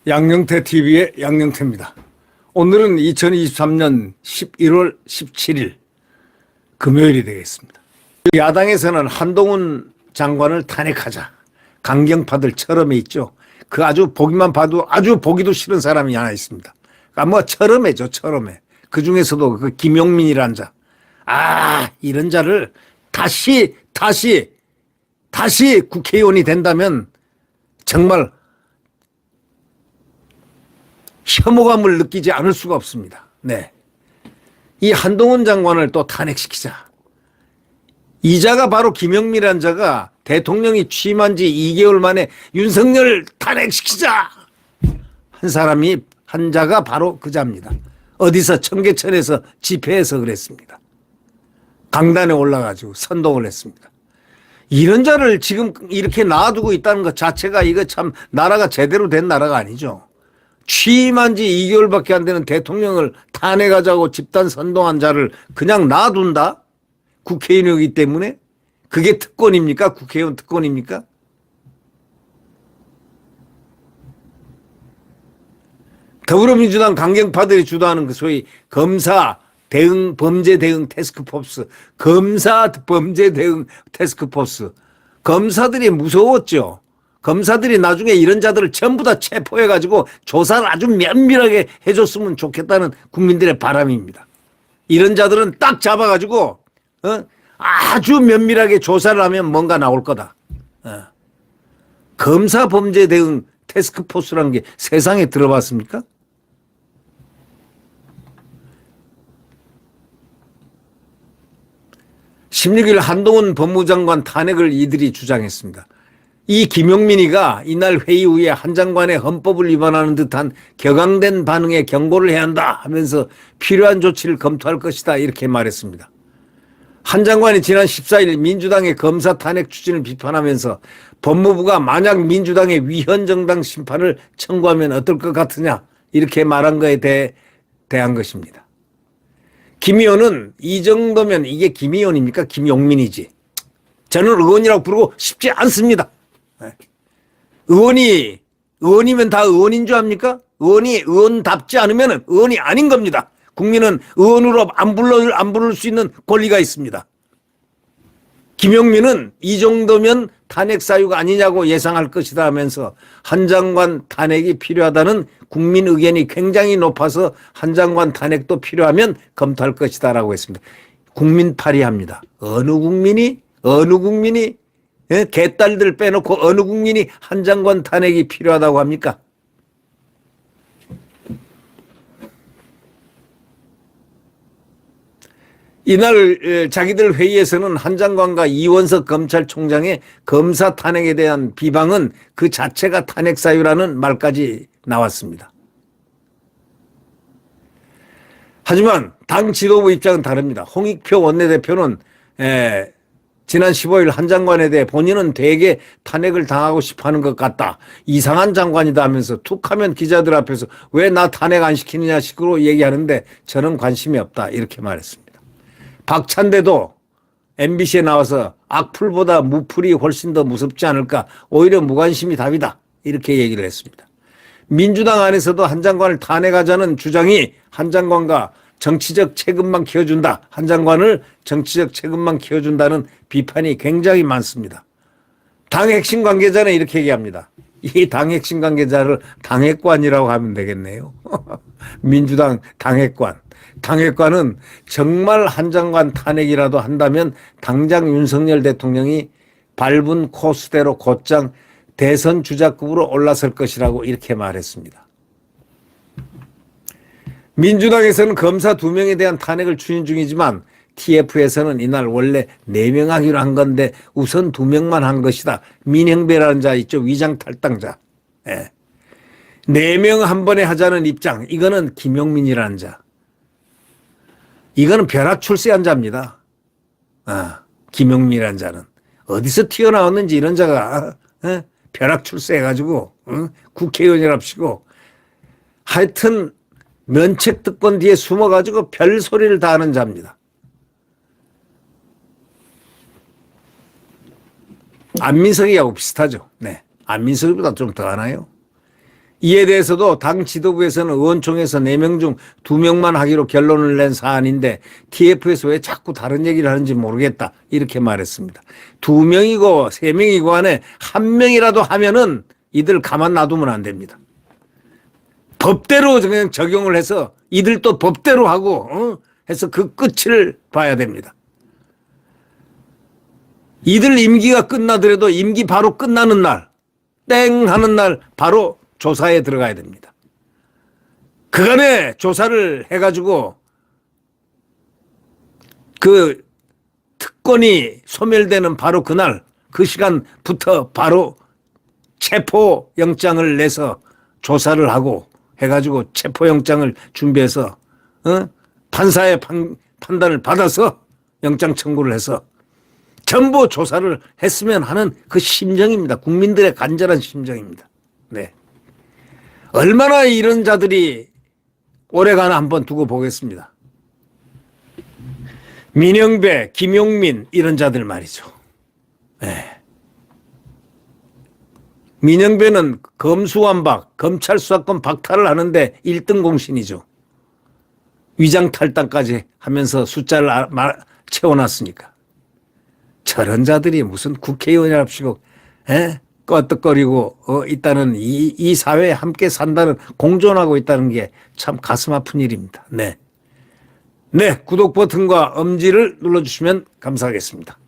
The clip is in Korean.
양영태 TV의 양영태입니다. 오늘은 2023년 11월 17일 금요일이 되겠습니다. 야당에서는 한동훈 장관을 탄핵하자. 강경파들처럼에 있죠. 그 아주 보기만 봐도 아주 보기도 싫은 사람이 하나 있습니다. 뭐 처럼해죠. 처럼해. 그 중에서도 그 김용민이라는 자. 이런 자를 다시 국회의원이 된다면 정말 혐오감을 느끼지 않을 수가 없습니다. 네. 이 한동훈 장관을 또 탄핵시키자. 이 자가 바로 김영민이라는 자가 대통령이 취임한 지 2개월 만에 윤석열 탄핵시키자 한 자가 바로 그 자입니다. 어디서 청계천에서 집회해서 그랬습니다. 강단에 올라가지고 선동을 했습니다. 이런 자를 지금 이렇게 놔두고 있다는 것 자체가 이거 참 나라가 제대로 된 나라가 아니죠. 취임한 지 2개월밖에 안 되는 대통령을 탄핵하자고 집단 선동한 자를 그냥 놔둔다? 국회의원이기 때문에? 그게 특권입니까? 국회의원 특권입니까? 더불어민주당 강경파들이 주도하는 그 소위 검사 대응 범죄 대응 태스크포스, 검사 범죄 대응 태스크포스. 검사들이 무서웠죠. 검사들이 나중에 이런 자들을 전부 다 체포해가지고 조사를 아주 면밀하게 해줬으면 좋겠다는 국민들의 바람입니다. 이런 자들은 딱 잡아가지고 아주 면밀하게 조사를 하면 뭔가 나올 거다. 검사 범죄 대응 태스크포스라는 게 세상에 들어봤습니까? (16일) 한동훈 법무장관 탄핵을 이들이 주장했습니다. 이 김용민이가 이날 회의 후에 한 장관의 헌법을 위반하는 듯한 격앙된 반응에 경고를 해야 한다 하면서 필요한 조치를 검토할 것이다 이렇게 말했습니다. 한 장관이 지난 14일 민주당의 검사 탄핵 추진을 비판하면서 법무부가 만약 민주당의 위헌정당 심판을 청구하면 어떨 것 같으냐 이렇게 말한 것에 대한 것입니다. 김 의원은 이 정도면 이게 김 의원입니까? 김용민이지. 저는 의원이라고 부르고 싶지 않습니다. 의원이면 다 의원인 줄 압니까? 의원이 의원답지 않으면 의원이 아닌 겁니다. 국민은 의원으로 안 부를 수 있는 권리가 있습니다. 김용민은 이 정도면 탄핵 사유가 아니냐고 예상할 것이다 하면서 한 장관 탄핵이 필요하다는 국민 의견이 굉장히 높아서 한 장관 탄핵도 필요하면 검토할 것이다 라고 했습니다. 국민파리합니다. 어느 국민이 개딸들 빼놓고 어느 국민이 한 장관 탄핵이 필요하다고 합니까? 이날 자기들 회의에서는 한 장관과 이원석 검찰총장의 검사 탄핵에 대한 비방은 그 자체가 탄핵 사유라는 말까지 나왔습니다. 하지만 당 지도부 입장은 다릅니다. 홍익표 원내대표는 지난 15일 한 장관에 대해 본인은 되게 탄핵을 당하고 싶어하는 것 같다. 이상한 장관이다 하면서 툭하면 기자들 앞에서 왜 나 탄핵 안 시키느냐 식으로 얘기하는데 저는 관심이 없다 이렇게 말했습니다. 박찬대도 MBC에 나와서 악플보다 무플이 훨씬 더 무섭지 않을까 오히려 무관심이 답이다 이렇게 얘기를 했습니다. 민주당 안에서도 한 장관을 탄핵하자는 주장이 한 장관과 정치적 책임만 키워준다. 한 장관을 정치적 책임만 키워준다는 비판이 굉장히 많습니다. 당 핵심 관계자는 이렇게 얘기합니다. 이 당 핵심 관계자를 당핵관이라고 하면 되겠네요. 민주당 당핵관. 당핵관은 정말 한 장관 탄핵이라도 한다면 당장 윤석열 대통령이 밟은 코스대로 곧장 대선 주자급으로 올라설 것이라고 이렇게 말했습니다. 민주당에서는 검사 2명에 대한 탄핵을 추진 중이지만 TF에서는 이날 원래 4명 하기로 한 건데 우선 2명만 한 것이다. 민형배라는 자 있죠. 위장 탈당자. 4명 한 번에 하자는 입장. 이거는 김용민이라는 자. 이거는 벼락 출세한 자입니다. 김용민이라는 자는. 어디서 튀어나왔는지 이런 자가 벼락 출세해가지고 국회의원이랍시고 하여튼 면책특권 뒤에 숨어가지고 별소리를 다 하는 자입니다. 안민석이하고 비슷하죠. 네. 안민석보다 좀 더 하나요? 이에 대해서도 당 지도부에서는 의원총회에서 4명 중 2명만 하기로 결론을 낸 사안인데 TF에서 왜 자꾸 다른 얘기를 하는지 모르겠다. 이렇게 말했습니다. 2명이고 3명이고 안에 1명이라도 하면은 이들 가만 놔두면 안 됩니다. 법대로 그냥 적용을 해서 이들도 법대로 하고 해서 그 끝을 봐야 됩니다. 이들 임기가 끝나더라도 임기 바로 끝나는 날, 땡 하는 날 바로 조사에 들어가야 됩니다. 그간에 조사를 해가지고 그 특권이 소멸되는 바로 그날, 그 시간부터 바로 체포영장을 내서 조사를 하고 해가지고 체포영장을 준비해서 판사의 판단을 받아서 영장 청구를 해서 전부 조사를 했으면 하는 그 심정입니다. 국민들의 간절한 심정입니다. 네. 얼마나 이런 자들이 오래가나 한번 두고 보겠습니다. 민영배, 김용민 이런 자들 말이죠. 네. 민영배는 검수완박, 검찰 수사권 박탈을 하는데 1등 공신이죠. 위장탈당까지 하면서 숫자를 채워놨으니까. 저런 자들이 무슨 국회의원이랍시고 껐떡거리고 있다는 이 사회에 함께 산다는 공존하고 있다는 게 참 가슴 아픈 일입니다. 네. 네, 구독 버튼과 엄지를 눌러주시면 감사하겠습니다.